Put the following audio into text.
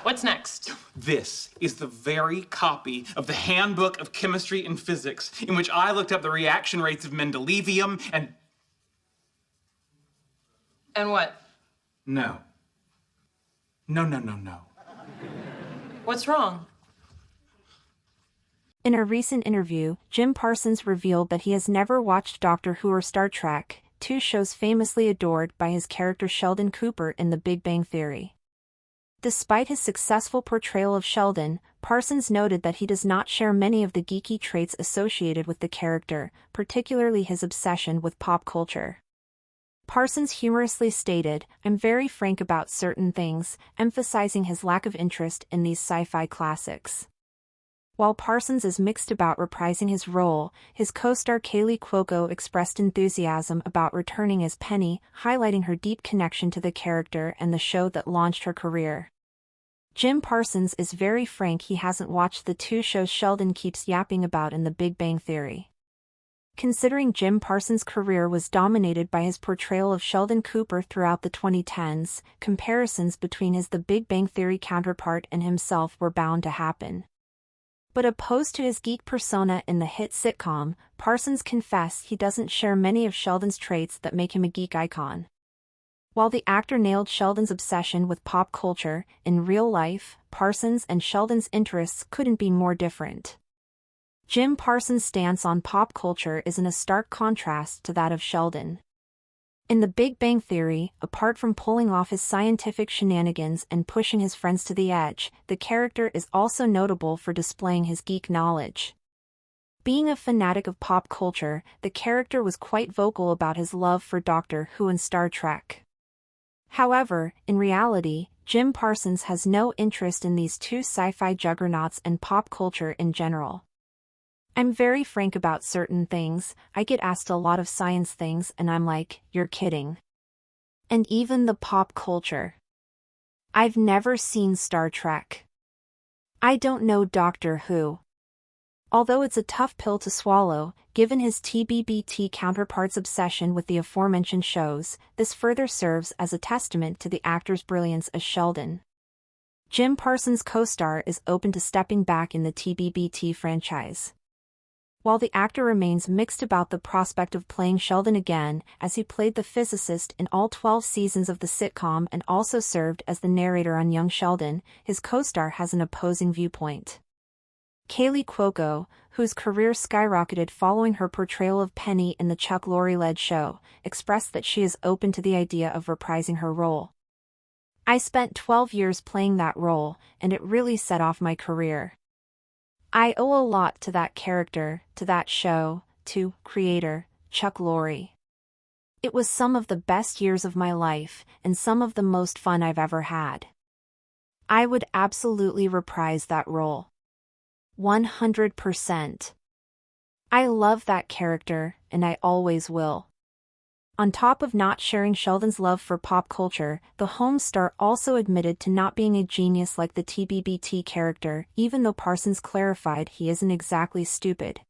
What's next? This is the very copy of the Handbook of Chemistry and Physics, in which I looked up the reaction rates of mendelevium and... And what? No. No. What's wrong? In a recent interview, Jim Parsons revealed that he has never watched Doctor Who or Star Trek, two shows famously adored by his character Sheldon Cooper in The Big Bang Theory. Despite his successful portrayal of Sheldon, Parsons noted that he does not share many of the geeky traits associated with the character, particularly his obsession with pop culture. Parsons humorously stated, "I'm very frank about certain things," emphasizing his lack of interest in these sci-fi classics. While Parsons is mixed about reprising his role, his co-star Kaylee Cuoco expressed enthusiasm about returning as Penny, highlighting her deep connection to the character and the show that launched her career. Jim Parsons is very frank he hasn't watched the two shows Sheldon keeps yapping about in The Big Bang Theory. Considering Jim Parsons' career was dominated by his portrayal of Sheldon Cooper throughout the 2010s, comparisons between his The Big Bang Theory counterpart and himself were bound to happen. But opposed to his geek persona in the hit sitcom, Parsons confessed he doesn't share many of Sheldon's traits that make him a geek icon. While the actor nailed Sheldon's obsession with pop culture, in real life, Parsons and Sheldon's interests couldn't be more different. Jim Parsons' stance on pop culture is in a stark contrast to that of Sheldon. In The Big Bang Theory, apart from pulling off his scientific shenanigans and pushing his friends to the edge, the character is also notable for displaying his geek knowledge. Being a fanatic of pop culture, the character was quite vocal about his love for Doctor Who and Star Trek. However, in reality, Jim Parsons has no interest in these two sci-fi juggernauts and pop culture in general. "I'm very frank about certain things. I get asked a lot of science things and I'm like, you're kidding. And even the pop culture. I've never seen Star Trek. I don't know Doctor Who." Although it's a tough pill to swallow, given his TBBT counterpart's obsession with the aforementioned shows, this further serves as a testament to the actor's brilliance as Sheldon. Jim Parsons' co-star is open to stepping back in the TBBT franchise. While the actor remains mixed about the prospect of playing Sheldon again, as he played the physicist in all 12 seasons of the sitcom and also served as the narrator on Young Sheldon, his co-star has an opposing viewpoint. Kaylee Cuoco, whose career skyrocketed following her portrayal of Penny in the Chuck Lorre-led show, expressed that she is open to the idea of reprising her role. "I spent 12 years playing that role, and it really set off my career. I owe a lot to that character, to that show, to creator, Chuck Lorre. It was some of the best years of my life, and some of the most fun I've ever had. I would absolutely reprise that role. 100%. I love that character, and I always will." On top of not sharing Sheldon's love for pop culture, the home star also admitted to not being a genius like the TBBT character, even though Parsons clarified he isn't exactly stupid.